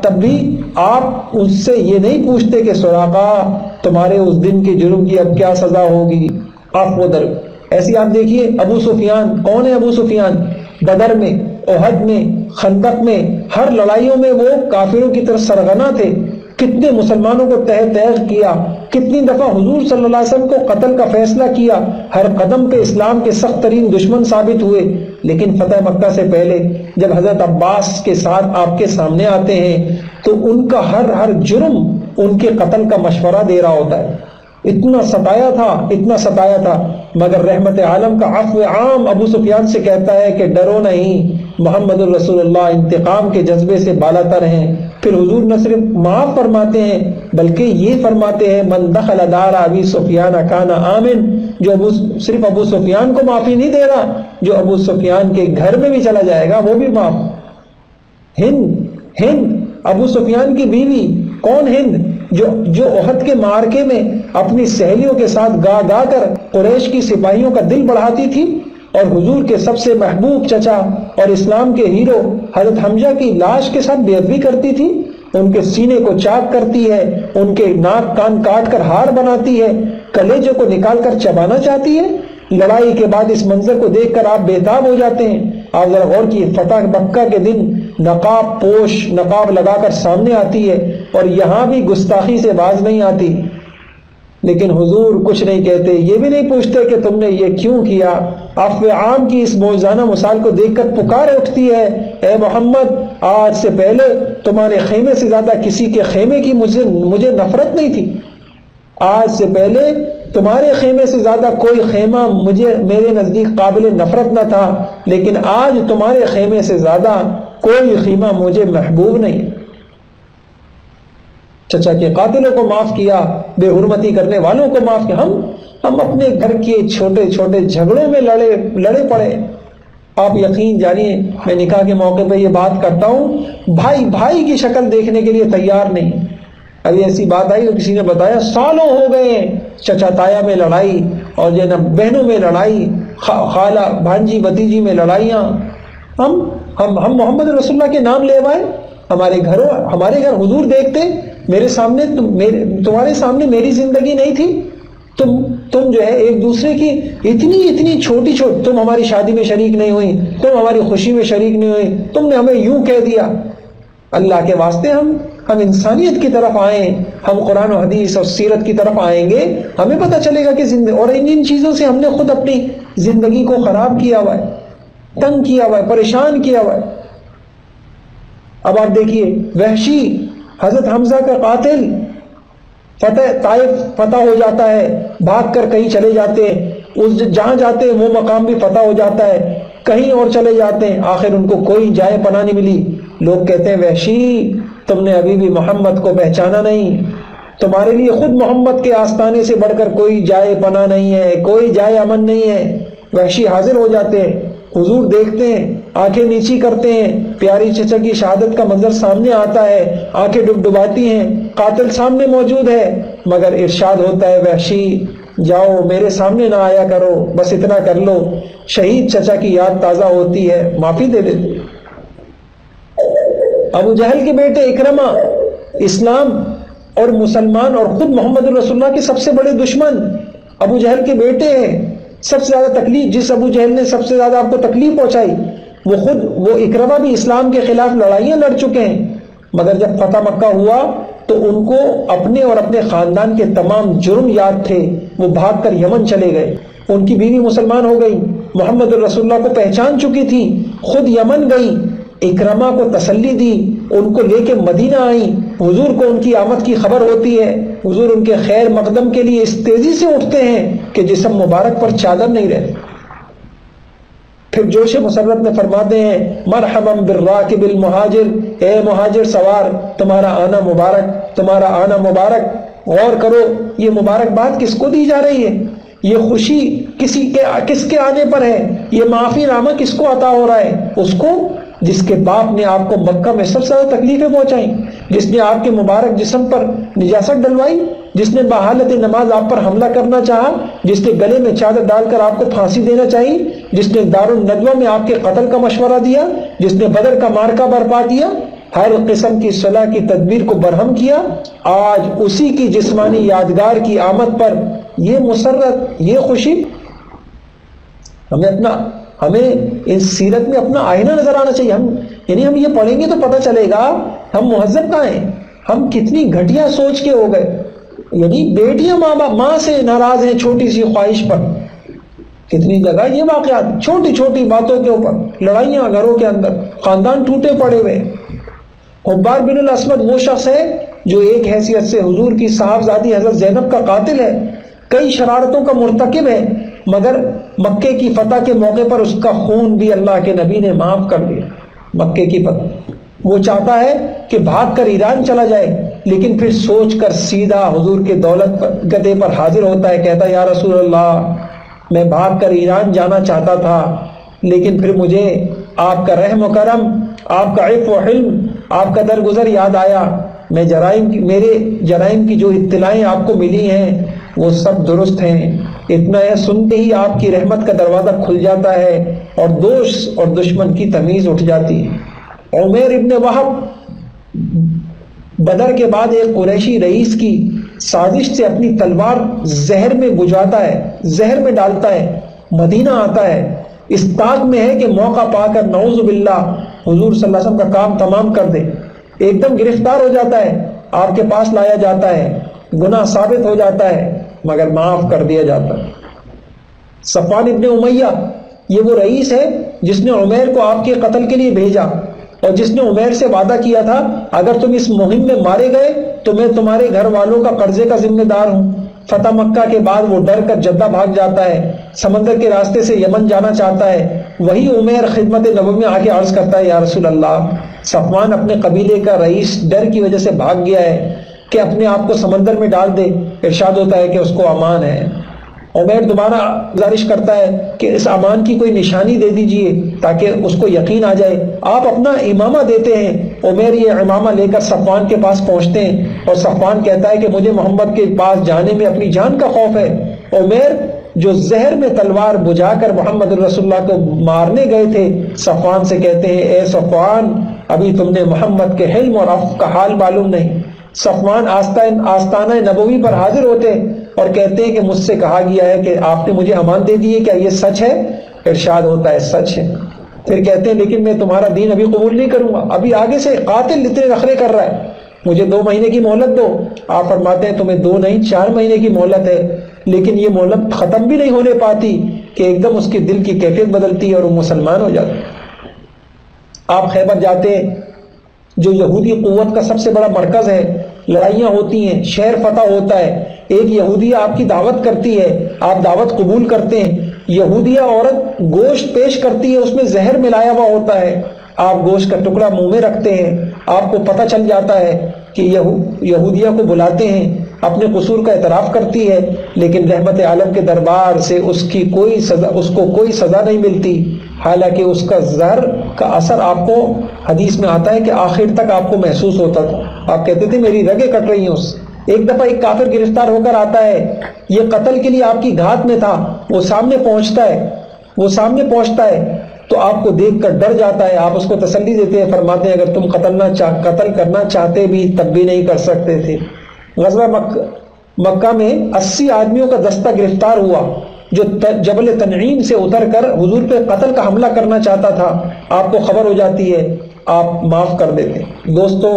تب بھی آپ اس سے یہ نہیں پوچھتے کہ سراقہ تمہارے اس دن کے جرم کی اب کیا سزا ہوگی، آپ ادھر۔ ایسی آپ دیکھیے ابو سفیان، کون ہے ابو سفیان؟ بدر میں، احد میں، خندق میں، ہر لڑائیوں میں وہ کافروں کی طرف سرغنہ تھے، کتنے مسلمانوں کو تہ تیغ کیا، کتنی دفعہ حضور صلی اللہ علیہ وسلم کو قتل کا فیصلہ کیا، ہر قدم پہ اسلام کے سخت ترین دشمن ثابت ہوئے۔ لیکن فتح مکہ سے پہلے جب حضرت عباس کے ساتھ آپ کے سامنے آتے ہیں تو ان کا ہر جرم ان کے قتل کا مشورہ دے رہا ہوتا ہے۔ اتنا ستایا تھا، مگر رحمت عالم کا عفو عام ابو سفیان سے کہتا ہے کہ ڈرو نہیں، محمد الرسول اللہ انتقام کے جذبے سے بالا تر ہیں۔ پھر حضور نہ صرف معاف فرماتے ہیں بلکہ یہ فرماتے ہیں من دخل دار ابی سفیان کان آمن، جو صرف ابو سفیان کو معافی نہیں دے رہا، جو ابو سفیان کے گھر میں بھی چلا جائے گا وہ بھی معاف۔ ہند ابو سفیان کی بیوی، کون ہند؟ جو احد کے معرکے میں اپنی سہیلیوں کے ساتھ گا کر قریش کی سپاہیوں کا دل بڑھاتی تھی، اور حضور کے سب سے محبوب چچا اور اسلام کے ہیرو حضرت حمزہ کی لاش کے ساتھ بے ادبی کرتی تھی، ان کے سینے کو چاک کرتی ہے، ان کے ناک کان کاٹ کر ہار بناتی ہے، کلیجے کو نکال کر چبانا چاہتی ہے۔ لڑائی کے بعد اس منظر کو دیکھ کر آپ بےتاب ہو جاتے ہیں۔ آپ ذرا غور کیے، فتح مکہ کے دن نقاب لگا کر سامنے آتی ہے اور یہاں بھی گستاخی سے باز نہیں آتی، لیکن حضور کچھ نہیں کہتے، یہ بھی نہیں پوچھتے کہ تم نے یہ کیوں کیا۔ عفو عام کی اس معجزانہ مثال کو دیکھ کر پکار اٹھتی ہے، اے محمد آج سے پہلے تمہارے خیمے سے زیادہ کسی کے خیمے کی مجھے نفرت نہیں تھی، آج سے پہلے تمہارے خیمے سے زیادہ کوئی خیمہ میرے نزدیک قابل نفرت نہ تھا، لیکن آج تمہارے خیمے سے زیادہ کوئی خیمہ مجھے محبوب نہیں۔ چچا کے قاتلوں کو معاف کیا، بے حرمتی کرنے والوں کو معاف کیا، ہم اپنے گھر کے چھوٹے چھوٹے جھگڑوں میں لڑے پڑے۔ آپ یقین جانیے میں نکاح کے موقع پہ یہ بات کرتا ہوں، بھائی کی شکل دیکھنے کے لیے تیار نہیں۔ ابھی ایسی بات آئی تو کسی نے بتایا سالوں ہو گئے چچا تایا میں لڑائی، اور جو ہے نا بہنوں میں لڑائی، خالہ بھانجی بھتیجی میں لڑائیاں، ہم محمد رسول اللہ کے نام لے آئے، ہمارے گھر حضور دیکھتے، میرے سامنے تمہارے سامنے میری زندگی نہیں تھی، تم جو ہے ایک دوسرے کی اتنی چھوٹی تم ہماری شادی میں شریک نہیں ہوئی، تم ہماری خوشی میں شریک نہیں ہوئی، تم نے ہمیں یوں کہہ دیا۔ اللہ کے واسطے ہم انسانیت کی طرف آئیں، ہم قرآن و حدیث اور سیرت کی طرف آئیں گے، ہمیں پتہ چلے گا کہ اور ان چیزوں سے ہم نے خود اپنی زندگی کو خراب کیا ہوا ہے، تنگ کیا ہوا ہے، پریشان کیا ہوا ہے۔ اب آپ دیکھیے وحشی حضرت حمزہ کا قاتل، طائف فتح ہو جاتا ہے، بھاگ کر کہیں چلے جاتے ہیں، جہاں جاتے ہیں وہ مقام بھی فتح ہو جاتا ہے، کہیں اور چلے جاتے ہیں، آخر ان کو کوئی جائے پناہ نہیں ملی۔ لوگ کہتے ہیں وحشی تم نے ابھی بھی محمد کو پہچانا نہیں، تمہارے لیے خود محمد کے آستانے سے بڑھ کر کوئی جائے پناہ نہیں ہے، کوئی جائے امن نہیں ہے۔ وحشی حاضر ہو جاتے ہیں، حضور دیکھتے ہیں، آنکھیں نیچی کرتے ہیں، پیاری چچا کی شہادت کا منظر سامنے آتا ہے، آنکھیں ڈبڈباتی ہیں، قاتل سامنے موجود ہے، مگر ارشاد ہوتا ہے وحشی جاؤ میرے سامنے نہ آیا کرو، بس اتنا کر لو۔ شہید چچا کی یاد تازہ ہوتی ہے، معافی دے دیتے۔ ابو جہل کے بیٹے اکرمہ اسلام اور مسلمان اور خود محمد رسول اللہ کے سب سے بڑے دشمن ابو جہل کے بیٹے ہیں۔ سب سے زیادہ تکلیف جس ابو جہل نے سب سے زیادہ آپ کو تکلیف پہنچائی وہ اکرمہ بھی اسلام کے خلاف لڑائیاں لڑ چکے ہیں، مگر جب فتح مکہ ہوا تو ان کو اپنے اور اپنے خاندان کے تمام جرم یاد تھے، وہ بھاگ کر یمن چلے گئے، ان کی بیوی مسلمان ہو گئی، محمد الرسول اللہ کو پہچان چکی تھی، خود یمن گئی، اکرمہ کو تسلی دی، ان کو لے کے مدینہ آئی، حضور کو ان کی آمد کی خبر ہوتی ہے، حضور ان کے خیر مقدم کے لیے اس تیزی سے اٹھتے ہیں کہ جسم مبارک پر چادر نہیں رہتی۔ پھر جوش مسرت میں فرماتے ہیں مرحبا بالراکب المہاجر، اے مہاجر سوار تمہارا آنا مبارک، تمہارا آنا مبارک۔ غور کرو یہ مبارکباد کس کو دی جا رہی ہے، یہ خوشی کس کے آنے پر ہے، یہ معافی نامہ کس کو عطا ہو رہا ہے؟ اس کو جس کے باپ نے آپ کو مکہ میں سب سے زیادہ تکلیفیں پہنچائیں، جس نے آپ کے مبارک جسم پر نجاست ڈلوائی، جس نے بحالت نماز آپ پر حملہ کرنا چاہا، جس نے گلے میں چادر ڈال کر آپ کو پھانسی دینا چاہی، جس نے دارالندوہ میں آپ کے قتل کا مشورہ دیا، جس نے بدر کا مارکا برپا دیا، ہر قسم کی صلاح کی تدبیر کو برہم کیا، آج اسی کی جسمانی یادگار کی آمد پر یہ مسرت، یہ خوشی۔ ہمیں اس سیرت میں اپنا آئینہ نظر آنا چاہیے۔ ہم یہ پڑھیں گے تو پتہ چلے گا ہم مہذب کہاں ہیں، ہم کتنی گھٹیا سوچ کے ہو گئے۔ یعنی بیٹیاں ماں سے ناراض ہیں چھوٹی سی خواہش پر، کتنی جگہ یہ واقعات چھوٹی چھوٹی باتوں کے اوپر لڑائیاں گھروں کے اندر، خاندان ٹوٹے پڑے ہوئے۔ حبار بن الاسود وہ شخص ہے جو ایک حیثیت سے حضور کی صاحبزادی حضرت زینب کا قاتل ہے، کئی شرارتوں کا مرتکب ہے، مگر مکے کی فتح کے موقع پر اس کا خون بھی اللہ کے نبی نے معاف کر دیا۔ مکے کی فتح وہ چاہتا ہے کہ بھاگ کر ایران چلا جائے، لیکن پھر سوچ کر سیدھا حضور کے دولت گدے پر حاضر ہوتا ہے، کہتا ہے یا رسول اللہ میں بھاگ کر ایران جانا چاہتا تھا، لیکن پھر مجھے آپ کا رحم و کرم، آپ کا عفو و حلم، آپ کا درگزر یاد آیا، میرے جرائم کی جو اطلاعیں آپ کو ملی ہیں وہ سب درست ہیں، اتنا ہے سنتے ہی آپ کی رحمت کا دروازہ کھل جاتا ہے اور دوست اور دشمن کی تمیز اٹھ جاتی ہے۔ عمیر ابن وہب بدر کے بعد ایک قریشی رئیس کی سازش سے اپنی تلوار زہر میں بجھاتا ہے، زہر میں ڈالتا ہے، مدینہ آتا ہے، اس طاق میں ہے کہ موقع پا کر نعوذ باللہ حضور صلی اللہ علیہ وسلم کا کام تمام کر دے، ایک دم گرفتار ہو جاتا ہے، آپ کے پاس لایا جاتا ہے، گناہ ثابت ہو جاتا ہے مگر معاف کر دیا جاتا ہے۔ صفوان ابن امیہ یہ وہ رئیس ہے جس نے عمیر کو آپ کے قتل کے لیے بھیجا اور جس نے عمیر سے وعدہ کیا تھا اگر تم اس مہم میں مارے گئے تو میں تمہارے گھر والوں کا قرضے کا ذمہ دار ہوں۔ فتح مکہ کے بعد وہ ڈر کر جدہ بھاگ جاتا ہے، سمندر کے راستے سے یمن جانا چاہتا ہے، وہی عمیر خدمت نبوی میں آ کے عرض کرتا ہے یا رسول اللہ صفوان اپنے قبیلے کا رئیس ڈر کی وجہ سے بھاگ گیا ہے کہ اپنے آپ کو سمندر میں ڈال دے، ارشاد ہوتا ہے کہ اس کو امان ہے۔ عمیر دوبارہ گزارش کرتا ہے کہ اس امان کی کوئی نشانی دے دیجئے تاکہ اس کو یقین آ جائے، آپ اپنا امامہ دیتے ہیں۔ عمیر یہ امامہ لے کر صفوان کے پاس پہنچتے ہیں اور صفوان کہتا ہے کہ مجھے محمد کے پاس جانے میں اپنی جان کا خوف ہے۔ عمیر جو زہر میں تلوار بجھا کر محمد رسول اللہ کو مارنے گئے تھے، صفوان سے کہتے ہیں اے صفوان ابھی تم نے محمد کے حلم اور عفو کا حال معلوم نہیں۔ صفوان آستانہ نبوی پر حاضر ہوتے اور کہتے ہیں کہ مجھ سے کہا گیا ہے کہ آپ نے مجھے امان دے دی ہے، کیا یہ سچ ہے؟ ارشاد ہوتا ہے سچ ہے۔ پھر کہتے ہیں لیکن میں تمہارا دین ابھی قبول نہیں کروں گا، ابھی آگے سے قاتل اتنے نخرے کر رہا ہے، مجھے 2 مہینے کی مہلت دو۔ آپ فرماتے ہیں تمہیں 2 نہیں 4 مہینے کی مہلت ہے، لیکن یہ مہلت ختم بھی نہیں ہونے پاتی کہ ایک دم اس کے دل کی کیفیت بدلتی ہے اور وہ مسلمان ہو جاتا ہے۔ آپ خیبر جاتے ہیں جو یہودی قوت کا سب سے بڑا مرکز ہے، لڑائیاں ہوتی ہیں، شہر فتح ہوتا ہے، ایک یہودیہ آپ کی دعوت کرتی ہے، آپ دعوت قبول کرتے ہیں، یہودیہ عورت گوشت پیش کرتی ہے، اس میں زہر ملایا ہوا ہوتا ہے، آپ گوشت کا ٹکڑا منہ میں رکھتے ہیں، آپ کو پتہ چل جاتا ہے کہ یہودیہ کو بلاتے ہیں، اپنے قصور کا اعتراف کرتی ہے، لیکن رحمت عالم کے دربار سے اس کو کوئی سزا نہیں ملتی، حالانکہ اس کا زہر کا اثر آپ کو حدیث میں آتا ہے کہ آخر تک آپ کو محسوس ہوتا تھا، آپ کہتے تھے میری رگیں کٹ رہی ہیں اس سے۔ ایک دفعہ ایک کافر گرفتار ہو کر آتا ہے، یہ قتل کے لیے آپ کی گھات میں تھا، وہ سامنے پہنچتا ہے تو آپ کو دیکھ کر ڈر جاتا ہے، آپ اس کو تسلی دیتے ہیں، فرماتے ہیں اگر تم قتل کرنا چاہتے بھی تب بھی نہیں کر سکتے تھے۔ غزوہ مکہ میں 80 آدمیوں کا دستہ گرفتار ہوا جو جبل تنعیم سے اتر کر حضور پہ قتل کا حملہ کرنا چاہتا تھا، آپ کو خبر ہو جاتی ہے، آپ معاف کر دیتے۔ دوستوں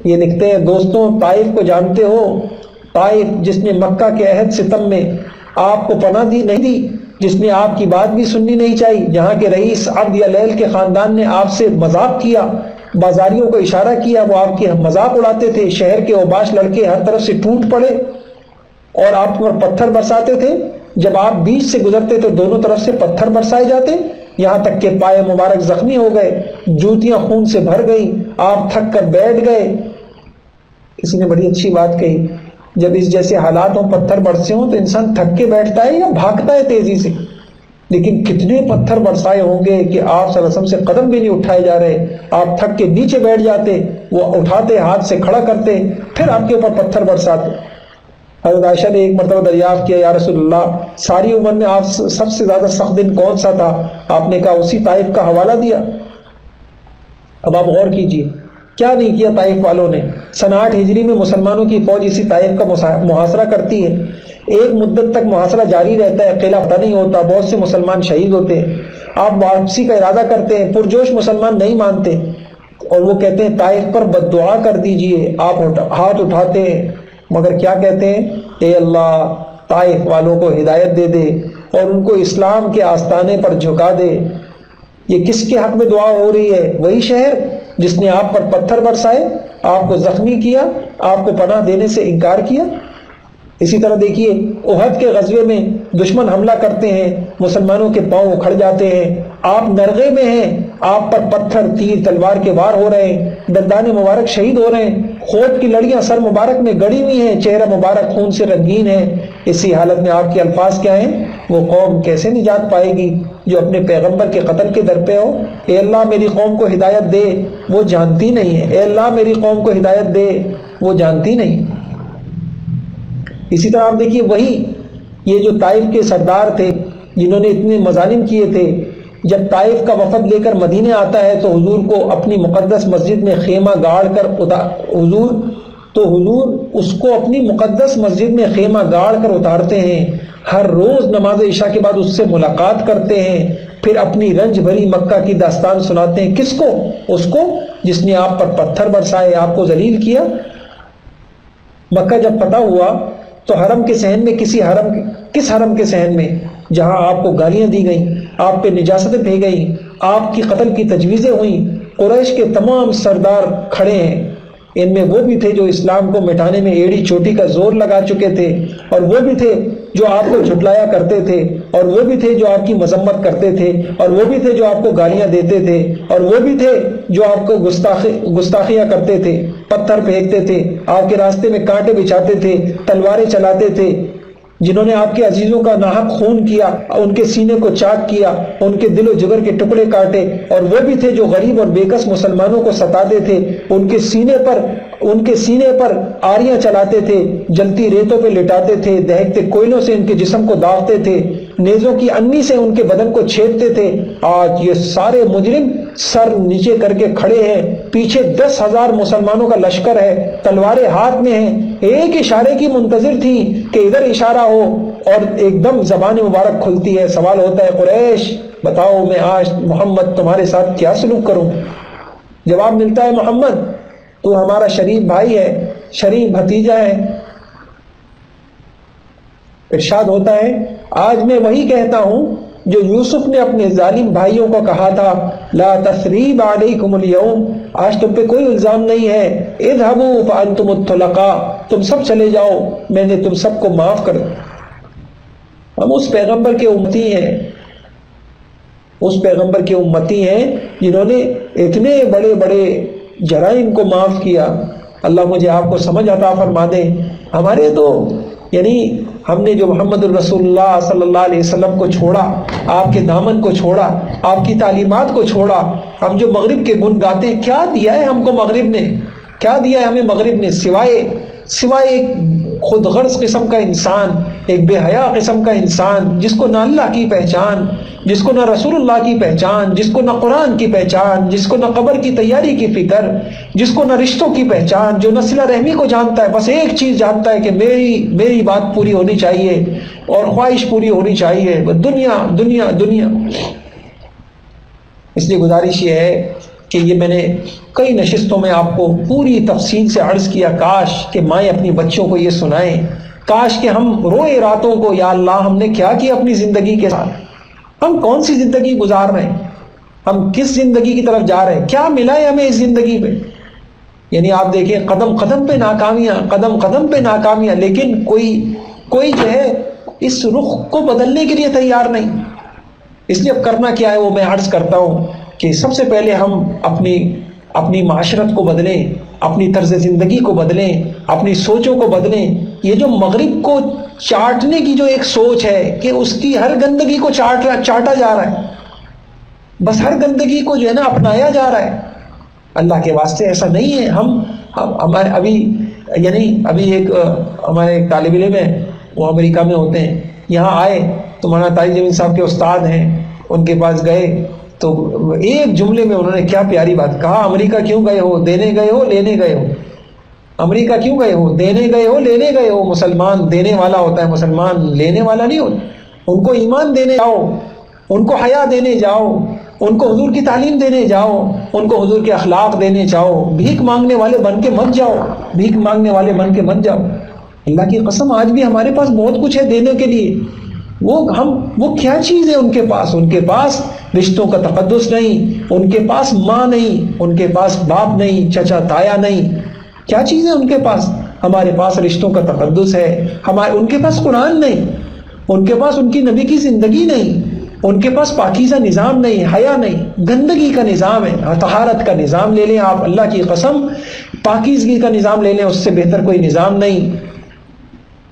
یہ لکھتے ہیں دوستوں طائف کو جانتے ہو؟ طائف جس نے مکہ کے عہد ستم میں آپ کو پناہ دی نہیں دی، جس نے آپ کی بات بھی سننی نہیں چاہی، جہاں کے رئیس عبد یا لیل کے خاندان نے آپ سے مذاق کیا، بازاریوں کو اشارہ کیا، وہ آپ کی مذاق اڑاتے تھے، شہر کے اوباش لڑکے ہر طرف سے ٹوٹ پڑے اور آپ پر پتھر برساتے تھے، جب آپ بیچ سے گزرتے تو دونوں طرف سے پتھر برسائے جاتے، یہاں تک کہ پائے مبارک زخمی ہو گئے، جوتیاں خون سے بھر گئیں، آپ تھک کر بیٹھ گئے۔ کسی نے بڑی اچھی بات کہی، جب اس جیسے حالات ہوں، پتھر برسے ہوں تو انسان تھک کے بیٹھتا ہے یا بھاگتا ہے تیزی سے؟ لیکن کتنے پتھر برسائے ہوں گے کہ آپ صلی اللہ علیہ وسلم سے قدم بھی نہیں اٹھائے جا رہے، آپ تھک کے نیچے بیٹھ جاتے، وہ اٹھاتے ہاتھ سے کھڑا کرتے، پھر آپ کے اوپر پتھر برساتے۔ حضرت عائشہ نے ایک مرتبہ دریافت کیا، یا رسول اللہ ساری عمر میں آپ سب سے زیادہ سخت دن کون سا تھا؟ آپ نے کہا اسی طائف کا حوالہ دیا۔ اب آپ غور کیجئے کیا نہیں کیا طائف والوں نے۔ سن 8 ہجری میں مسلمانوں کی فوج اسی طائف کا محاصرہ کرتی ہے، ایک مدت تک محاصرہ جاری رہتا ہے، قلعہ فتح نہیں ہوتا، بہت سے مسلمان شہید ہوتے ہیں، آپ واپسی کا ارادہ کرتے ہیں، پرجوش مسلمان نہیں مانتے اور وہ کہتے ہیں طائف پر بد دعا کر دیجئے، آپ ہاتھ اٹھاتے ہیں، مگر کیا کہتے ہیں؟ اے اللہ طائف والوں کو ہدایت دے دے اور ان کو اسلام کے آستانے پر جھکا دے۔ یہ کس کے حق میں دعا ہو رہی ہے؟ وہی شہر جس نے آپ پر پتھر برسائے، آپ کو زخمی کیا، آپ کو پناہ دینے سے انکار کیا۔ اسی طرح دیکھیے احد کے غزوے میں دشمن حملہ کرتے ہیں، مسلمانوں کے پاؤں اکھڑ جاتے ہیں، آپ نرغے میں ہیں، آپ پر پتھر تیر تلوار کے وار ہو رہے ہیں، دندان مبارک شہید ہو رہے ہیں، خود کی لڑیاں سر مبارک میں گڑی ہوئی ہیں، چہرہ مبارک خون سے رنگین ہے، اسی حالت میں آپ کے الفاظ کیا ہیں؟ وہ قوم کیسے نجات پائے گی جو اپنے پیغمبر کے قتل کے در پہ ہو؟ اے اللہ میری قوم کو ہدایت دے، وہ جانتی نہیں ہے، اے اللہ میری قوم کو ہدایت دے، وہ جانتی نہیں۔ اسی طرح آپ دیکھیے وہی یہ جو طائف کے سردار تھے جنہوں نے اتنے مظالم کیے تھے، جب طائف کا وفد لے کر مدینے آتا ہے تو حضور کو اپنی مقدس مسجد میں خیمہ گاڑ کر حضور اس کو اپنی مقدس مسجد میں خیمہ گاڑ کر اتارتے ہیں، ہر روز نماز عشاء کے بعد اس سے ملاقات کرتے ہیں، پھر اپنی رنج بھری مکہ کی داستان سناتے ہیں۔ کس کو؟ اس کو جس نے آپ پر پتھر برسائے، آپ کو ذلیل کیا۔ مکہ جب فتح ہوا تو حرم کے صحن میں کس حرم کے صحن میں جہاں آپ کو گالیاں دی گئیں، آپ پہ نجاستیں پھی گئیں، آپ کی قتل کی تجویزیں ہوئیں، قریش کے تمام سردار کھڑے ہیں، ان میں وہ بھی تھے جو اسلام کو مٹانے میں ایڑی چوٹی کا زور لگا چکے تھے، اور وہ بھی تھے جو آپ کو جھٹلایا کرتے تھے، اور وہ بھی تھے جو آپ کی مذمت کرتے تھے، اور وہ بھی تھے جو آپ کو گالیاں دیتے تھے، اور وہ بھی تھے جو آپ کو گستاخیاں کرتے تھے، پتھر پھینکتے تھے، آپ کے راستے میں کانٹے بچھاتے تھے، تلواریں چلاتے تھے، جنہوں نے آپ کے عزیزوں کا ناحق خون کیا، ان کے سینے کو چاک کیا، ان کے دل و جگر کے ٹکڑے کاٹے، اور وہ بھی تھے جو غریب اور بےکس مسلمانوں کو ستاتے تھے، ان کے سینے پر آریاں چلاتے تھے، جلتی ریتوں پہ لٹاتے تھے، دہکتے کوئلوں سے ان کے جسم کو داغتے تھے، نیزوں کی انی سے ان کے بدن کو چھیدتے تھے۔ آج یہ سارے مجرم سر نیچے کر کے کھڑے ہیں، پیچھے 10,000 مسلمانوں کا لشکر ہے، تلواریں ہاتھ میں ہیں، ایک اشارے کی منتظر تھی کہ ادھر اشارہ ہو اور ایک دم زبان مبارک کھلتی ہے۔ سوال ہوتا ہے قریش بتاؤ میں آج محمد تمہارے ساتھ کیا سلوک کروں؟ جواب ملتا ہے محمد تو ہمارا شریف بھائی ہے، شریف بھتیجا ہے۔ ارشاد ہوتا ہے آج میں وہی کہتا ہوں جو یوسف نے اپنے ظالم بھائیوں کو کہا تھا، لا تثریب علیکم اليوم، آج تم پہ کوئی الزام نہیں ہے، اذهبوا فانتم الطلقاء، تم سب چلے جاؤ، میں نے تم سب کو معاف کر دیا۔ ہم اس پیغمبر کے امتی ہیں، اس پیغمبر کے امتی ہیں جنہوں نے اتنے بڑے بڑے جرائم کو معاف کیا۔ اللہ مجھے آپ کو سمجھ عطا فرما دے۔ ہمارے تو یعنی ہم نے جو محمد الرسول اللہ صلی اللہ علیہ وسلم کو چھوڑا، آپ کے دامن کو چھوڑا، آپ کی تعلیمات کو چھوڑا، ہم جو مغرب کے گن گاتے ہیں، کیا دیا ہے ہم کو مغرب نے؟ کیا دیا ہے ہمیں مغرب نے؟ سوائے ایک خود غرض قسم کا انسان، ایک بے حیا قسم کا انسان، جس کو نہ اللہ کی پہچان، جس کو نہ رسول اللہ کی پہچان، جس کو نہ قرآن کی پہچان، جس کو نہ قبر کی تیاری کی فکر، جس کو نہ رشتوں کی پہچان، جو نہ صلہ رحمی کو جانتا ہے، بس ایک چیز جانتا ہے کہ میری بات پوری ہونی چاہیے اور خواہش پوری ہونی چاہیے، دنیا دنیا دنیا۔ اس لیے گزارش یہ ہے کہ یہ میں نے کئی نشستوں میں آپ کو پوری تفصیل سے عرض کیا، کاش کہ مائیں اپنی بچوں کو یہ سنائیں، کاش کہ ہم روئے راتوں کو، یا اللہ ہم نے کیا کیا اپنی زندگی کے ساتھ، ہم کون سی زندگی گزار رہے ہیں، ہم کس زندگی کی طرف جا رہے ہیں، کیا ملا ہے ہمیں اس زندگی پہ۔ یعنی آپ دیکھیں قدم قدم پہ ناکامیاں، قدم قدم پہ ناکامیاں، لیکن کوئی جو ہے اس رخ کو بدلنے کے لیے تیار نہیں۔ اس لیے اب کرنا کیا ہے وہ میں عرض کرتا ہوں کہ سب سے پہلے ہم اپنی معاشرت کو بدلیں، اپنی طرز زندگی کو بدلیں، اپنی سوچوں کو بدلیں۔ یہ جو مغرب کو چاٹنے کی جو ایک سوچ ہے کہ اس کی ہر گندگی کو چاٹا جا رہا ہے، بس ہر گندگی کو جو ہے نا اپنایا جا رہا ہے، اللہ کے واسطے ایسا نہیں ہے۔ ہمارے ابھی ایک ہمارے طالب علم ہیں، وہ امریکہ میں ہوتے ہیں، یہاں آئے تو مولانا طارق جمیل صاحب کے استاد ہیں، ان کے پاس گئے تو ایک جملے میں انہوں نے کیا پیاری بات کہا، امریکہ کیوں گئے ہو، دینے گئے ہو لینے گئے ہو، امریکہ کیوں گئے ہو، دینے گئے ہو لینے گئے ہو۔ مسلمان دینے والا ہوتا ہے، مسلمان لینے والا نہیں ہوتا۔ ان کو ایمان دینے جاؤ، ان کو حیا دینے جاؤ، ان کو حضور کی تعلیم دینے جاؤ، ان کو حضور کے اخلاق دینے جاؤ، بھیک مانگنے والے بن کے مت جاؤ، بھیک مانگنے والے بن کے مت جاؤ۔ اللہ کی قسم آج بھی ہمارے پاس بہت کچھ ہے دینے کے لیے، وہ کیا چیز ہے ان کے پاس رشتوں کا تقدس نہیں، ان کے پاس ماں نہیں، ان کے پاس باپ نہیں، چچا تایا نہیں، کیا چیز ہے ان کے پاس؟ ہمارے پاس رشتوں کا تقدس ہے، ان کے پاس قرآن نہیں، ان کے پاس ان کی نبی کی زندگی نہیں، ان کے پاس پاکیزہ نظام نہیں، حیا نہیں، گندگی کا نظام ہے۔ طہارت کا نظام لے لیں آپ، اللہ کی قسم پاکیزگی کا نظام لے لیں، اس سے بہتر کوئی نظام نہیں۔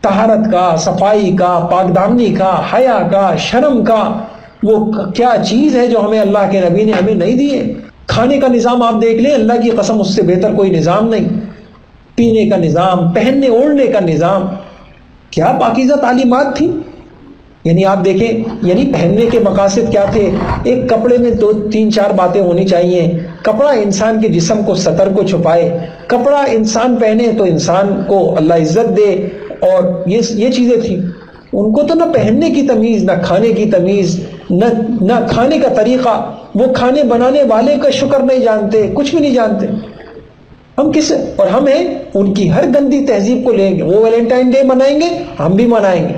طہارت کا، صفائی کا، پاک دامنی کا، حیا کا، شرم کا، وہ کیا چیز ہے جو ہمیں اللہ کے نبی نے ہمیں نہیں دیے۔ کھانے کا نظام آپ دیکھ لیں، اللہ کی قسم اس سے بہتر کوئی نظام نہیں۔ پینے کا نظام، پہننے اوڑھنے کا نظام، کیا پاکیزہ تعلیمات تھی۔ یعنی آپ دیکھیں، یعنی پہننے کے مقاصد کیا تھے؟ ایک کپڑے میں 2-3-4 باتیں ہونی چاہیے۔ کپڑا انسان کے جسم کو، سطر کو چھپائے، کپڑا انسان پہنے تو انسان کو اللہ عزت دے، اور یہ چیزیں تھیں۔ ان کو تو نہ پہننے کی تمیز، نہ کھانے کی تمیز، نہ کھانے کا طریقہ، وہ کھانے بنانے والے کا شکر نہیں جانتے، کچھ بھی نہیں جانتے۔ اور ہم ہیں ان کی ہر گندی تہذیب کو لیں گے۔ وہ ویلنٹائن ڈے منائیں گے، ہم بھی منائیں گے۔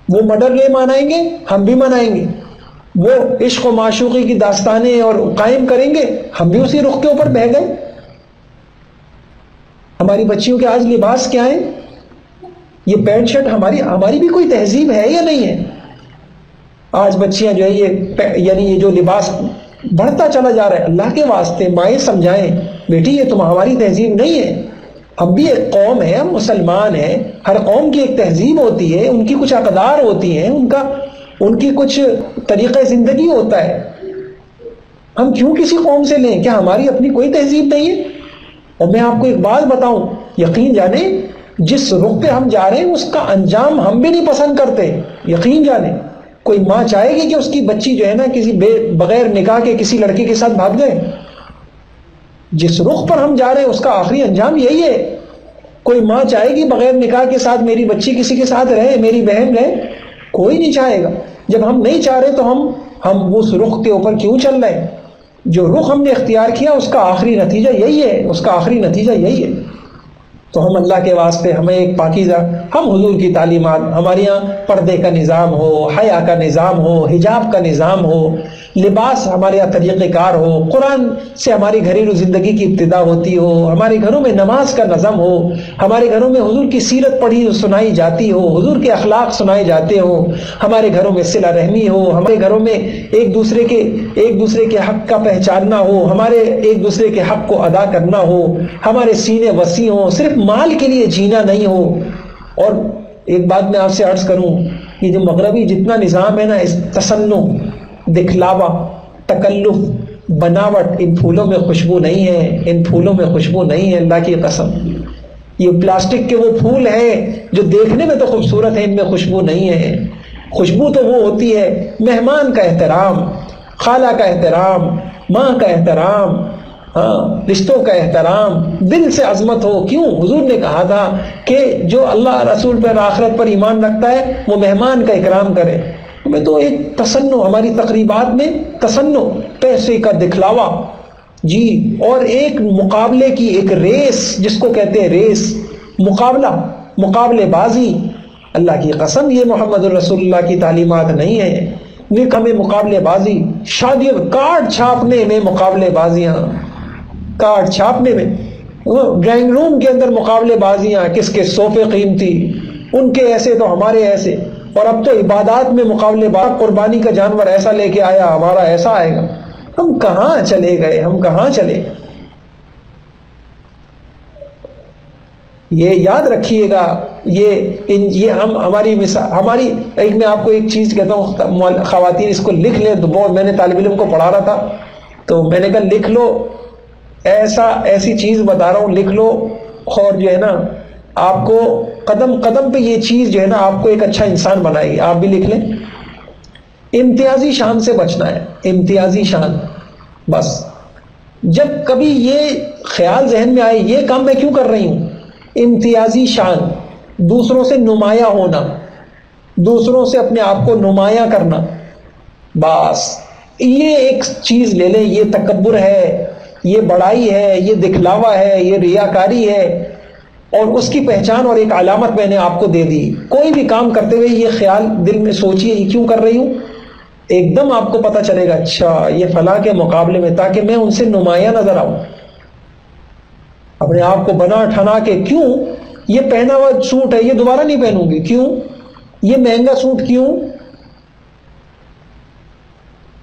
وہ مدر ڈے منائیں گے، ہم بھی منائیں گے۔ وہ عشق و معشوقی کی داستانیں اور قائم کریں گے، ہم بھی اسی رخ کے اوپر بہہ گئے۔ ہماری بچیوں کے آج لباس کیا ہے؟ یہ پینٹ شرٹ ہماری بھی کوئی تہذیب ہے یا نہیں ہے؟ آج بچیاں جو ہے یہ جو لباس بڑھتا چلا جا رہا ہے، اللہ کے واسطے مائیں سمجھائیں، بیٹی یہ ہماری تہذیب نہیں ہے۔ ہم بھی ایک قوم ہے، ہم مسلمان ہیں، ہر قوم کی ایک تہذیب ہوتی ہے، ان کی کچھ اقدار ہوتی ہیں، ان کی کچھ طریقہ زندگی ہوتا ہے۔ ہم کیوں کسی قوم سے لیں؟ کیا ہماری اپنی کوئی تہذیب نہیں ہے؟ اور میں آپ کو ایک بات بتاؤں، یقین جانیں جس رخ پہ ہم جا رہے ہیں اس کا انجام ہم بھی نہیں پسند کرتے، یقین جانیں۔ کوئی ماں چاہے گی کہ اس کی بچی جو ہے نا بغیر نکاح کے کسی لڑکے کے ساتھ بھاگ جائے؟ جس رخ پر ہم جا رہے ہیں اس کا آخری انجام یہی ہے۔ کوئی ماں چاہے گی بغیر نکاح کے ساتھ میری بچی کسی کے ساتھ رہے، میری بہن رہے؟ کوئی نہیں چاہے گا۔ جب ہم نہیں چاہ رہے تو ہم اس رخ کے اوپر کیوں چل رہے ہیں؟ جو رخ ہم نے اختیار کیا اس کا آخری نتیجہ یہی ہے، تو ہم اللہ کے واسطے ہمیں ایک پاکیزہ، ہم حضور کی تعلیمات، ہمارے یہاں پردے کا نظام ہو، حیا کا نظام ہو، حجاب کا نظام ہو، لباس ہمارے یہاں طریقہ کار ہو، قرآن سے ہماری گھریلو زندگی کی ابتدا ہوتی ہو، ہمارے گھروں میں نماز کا نظم ہو، ہمارے گھروں میں حضور کی سیرت پڑھی سنائی جاتی ہو، حضور کے اخلاق سنائے جاتے ہو، ہمارے گھروں میں صلہ رحمی ہو، ہمارے گھروں میں ایک دوسرے کے حق کا پہچاننا ہو، ہمارے ایک دوسرے کے حق کو ادا کرنا ہو، ہمارے سینے وسیع ہوں، صرف مال کے لیے جینا نہیں ہو۔ اور ایک بات میں آپ سے عرض کروں، یہ جو مغربی جتنا نظام ہے نا، اس تصنع، دکھلاوا، تکلف، بناوٹ، ان پھولوں میں خوشبو نہیں ہے، اللہ کی قسم۔ یہ پلاسٹک کے وہ پھول ہیں جو دیکھنے میں تو خوبصورت ہیں، ان میں خوشبو نہیں ہے۔ خوشبو تو وہ ہوتی ہے مہمان کا احترام، خالہ کا احترام، ماں کا احترام، رشتوں کا احترام، دل سے عظمت ہو۔ کیوں؟ حضور نے کہا تھا کہ جو اللہ رسول پر، آخرت پر ایمان رکھتا ہے وہ مہمان کا اکرام کرے۔ ہمیں تو ایک تصنع، ہماری تقریبات میں تصنع، پیسے کا دکھلاوا، جی، اور ایک مقابلے کی ایک ریس، جس کو کہتے ہیں ریس، مقابلے بازی. اللہ کی قسم یہ محمد الرسول اللہ کی تعلیمات نہیں ہے. نکاح میں مقابلے بازی، شادی کارڈ چھاپنے میں مقابلے بازیاں، کارڈ چھاپنے میں، ڈرائنگ روم کے اندر مقابلے بازیاں، کس کے صوفے قیمتی، ان کے ایسے تو ہمارے ایسے. اور اب تو عبادات میں مقابلے باز، قربانی کا جانور ایسا لے کے آیا، ہمارا ایسا آئے گا. ہم کہاں چلے گئے، ہم کہاں چلے گئے. یہ یاد رکھیے گا. یہ ہماری ایک میں آپ کو ایک چیز کہتا ہوں، خواتین اس کو لکھ لیں. تو بہت میں نے طالب علم کو پڑھا رہا تھا تو میں نے کہا لکھ لو، ایسی چیز بتا رہا ہوں، لکھ لو. اور جو ہے نا آپ کو قدم قدم پہ یہ چیز جو ہے نا آپ کو ایک اچھا انسان بنائے گی. آپ بھی لکھ لیں. امتیازی شان سے بچنا ہے، امتیازی شان. بس جب کبھی یہ خیال ذہن میں آئے یہ کام میں کیوں کر رہی ہوں، امتیازی شان، دوسروں سے نمایاں ہونا، دوسروں سے اپنے آپ کو نمایاں کرنا، بس یہ ایک چیز لے لیں. یہ تکبر ہے، یہ بڑائی ہے، یہ دکھلاوا ہے، یہ ریاکاری ہے. اور اس کی پہچان اور ایک علامت میں نے آپ کو دے دی. کوئی بھی کام کرتے ہوئے یہ خیال دل میں سوچئے یہ کیوں کر رہی ہوں، ایک دم آپ کو پتہ چلے گا اچھا یہ فلاں کے مقابلے میں، تاکہ میں ان سے نمایاں نظر آؤں. اپنے آپ کو بنا ٹھنا کے، کیوں یہ پہنا ہوا سوٹ ہے یہ دوبارہ نہیں پہنوں گی، کیوں یہ مہنگا سوٹ، کیوں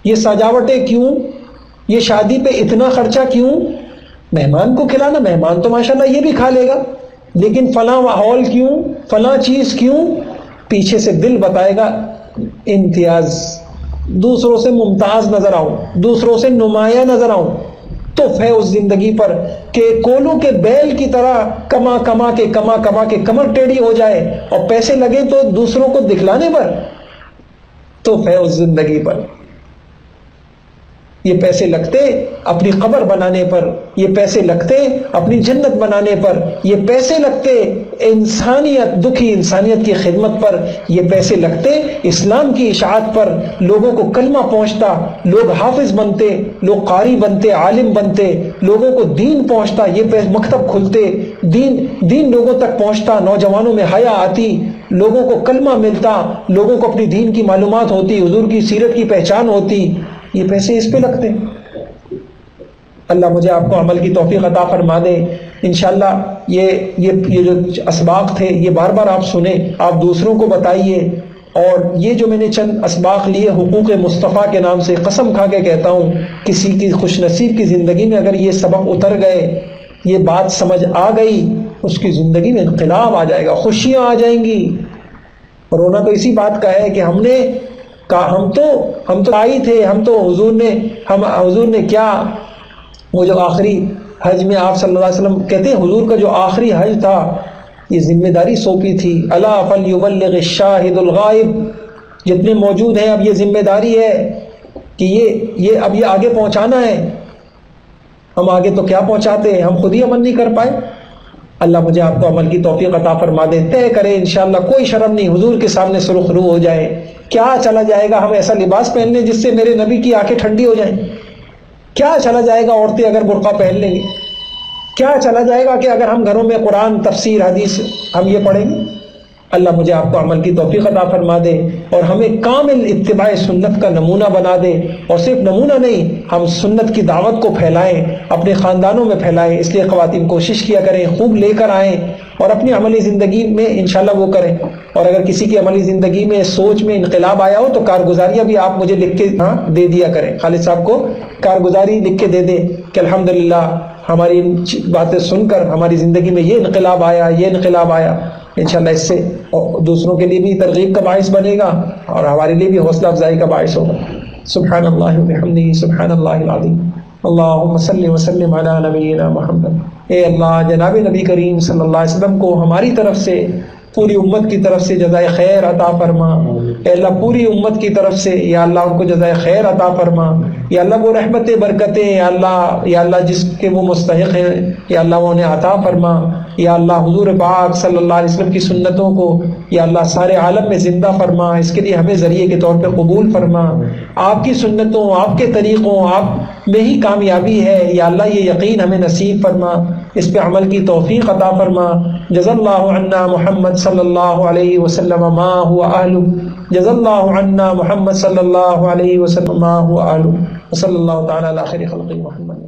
یہ سجاوٹیں، کیوں یہ شادی پہ اتنا خرچہ، کیوں مہمان کو کھلانا، مہمان تو ماشاءاللہ یہ بھی کھا لے گا، لیکن فلاں ماحول کیوں، فلاں چیز کیوں. پیچھے سے دل بتائے گا امتیاز، دوسروں سے ممتاز نظر آؤں، دوسروں سے نمایاں نظر آؤں. تف ہے اس زندگی پر کہ کولوں کے بیل کی طرح کما کما کے کمر ٹیڑھی ہو جائے اور پیسے لگے تو دوسروں کو دکھلانے پر. تف ہے اس زندگی پر. یہ پیسے لگتے اپنی قبر بنانے پر، یہ پیسے لگتے اپنی جنت بنانے پر، یہ پیسے لگتے انسانیت، دکھی انسانیت کی خدمت پر، یہ پیسے لگتے اسلام کی اشاعت پر. لوگوں کو کلمہ پہنچتا، لوگ حافظ بنتے، لوگ قاری بنتے، عالم بنتے، لوگوں کو دین پہنچتا، یہ مکتب کھلتے، دین لوگوں تک پہنچتا، نوجوانوں میں حیا آتی، لوگوں کو کلمہ ملتا، لوگوں کو اپنی دین کی معلومات ہوتی، حضور کی سیرت کی پہچان ہوتی. یہ پیسے اس پہ لگتے. اللہ مجھے آپ کو عمل کی توفیق عطا فرما دے. انشاءاللہ یہ جو اسباق تھے یہ بار بار آپ سنیں، آپ دوسروں کو بتائیے. اور یہ جو میں نے چند اسباق لیے حقوق مصطفیٰ کے نام سے، قسم کھا کے کہتا ہوں کسی کی خوش نصیب کی زندگی میں اگر یہ سبق اتر گئے، یہ بات سمجھ آ گئی، اس کی زندگی میں انقلاب آ جائے گا، خوشیاں آ جائیں گی. رونا تو اسی بات کا ہے کہ ہم تو آئی تھے، حضور نے کیا، وہ جو آخری حج میں آپ صلی اللہ علیہ وسلم کہتے ہیں حضور کا جو آخری حج تھا یہ ذمہ داری سونپی تھی. الا فلیبلغ الشاہد الغائب. جتنے موجود ہیں اب یہ ذمہ داری ہے کہ یہ اب یہ آگے پہنچانا ہے. ہم آگے تو کیا پہنچاتے ہیں، ہم خود ہی عمل نہیں کر پائے. اللہ مجھے آپ کو عمل کی توفیق عطا فرما دے. طے کرے انشاءاللہ، کوئی شرم نہیں، حضور کے سامنے سرخ رو ہو جائے. کیا چلا جائے گا ہم ایسا لباس پہن لیں جس سے میرے نبی کی آنکھیں ٹھنڈی ہو جائیں؟ کیا چلا جائے گا عورتیں اگر برقع پہن لیں گی؟ کیا چلا جائے گا کہ اگر ہم گھروں میں قرآن، تفسیر، حدیث ہم یہ پڑھیں گے؟ اللہ مجھے آپ کو عمل کی توفیق عطا فرما دے اور ہمیں کامل اتباع سنت کا نمونہ بنا دے. اور صرف نمونہ نہیں، ہم سنت کی دعوت کو پھیلائیں، اپنے خاندانوں میں پھیلائیں. اس لیے خواتین کوشش کیا کریں، خوب لے کر آئیں اور اپنی عملی زندگی میں انشاءاللہ وہ کریں. اور اگر کسی کی عملی زندگی میں سوچ میں انقلاب آیا ہو تو کارگزاریاں بھی آپ مجھے لکھ کے دے دیا کریں. خالد صاحب کو کارگزاری لکھ کے دے دیں کہ الحمدللہ ہماری باتیں سن کر ہماری زندگی میں یہ انقلاب آیا، یہ انقلاب آیا. انشاءاللہ اس سے دوسروں کے لیے بھی ترغیب کا باعث بنے گا اور ہمارے لیے بھی حوصلہ افزائی کا باعث ہوگا. سبحان اللہ وبحمدہ، سبحان اللہ العظیم. اللہم صلی وسلم علی نبینا محمد. اے اللہ جناب نبی کریم صلی اللہ علیہ وسلم کو ہماری طرف سے، پوری امت کی طرف سے جزائے خیر عطا فرما. اے اللہ پوری امت کی طرف سے یا اللہ ان کو جزائے خیر عطا فرما، یا اللہ وہ رحمتیں برکتیں یا اللہ جس کے وہ مستحق ہیں یا اللہ وہ انہیں عطا فرما، یا اللہ حضور پاک صلی اللہ علیہ وسلم کی سنتوں کو یا اللہ سارے عالم میں زندہ فرما، اس کے لیے ہمیں ذریعے کے طور پہ قبول فرما، آپ کی سنتوں آپ کے طریقوں آپ میں ہی کامیابی ہے یا اللہ یہ یقین ہمیں نصیب فرما، اس پہ عمل کی توفیق عطا فرما۔ جزا اللہ عنا محمد صلی اللہ علیہ وسلم ما هو اہلہ، جزا اللہ عنا محمد صلی اللہ علیہ وسلم ما هو اہلہ، وصلی اللہ تعالی علی خیر خلق محمد۔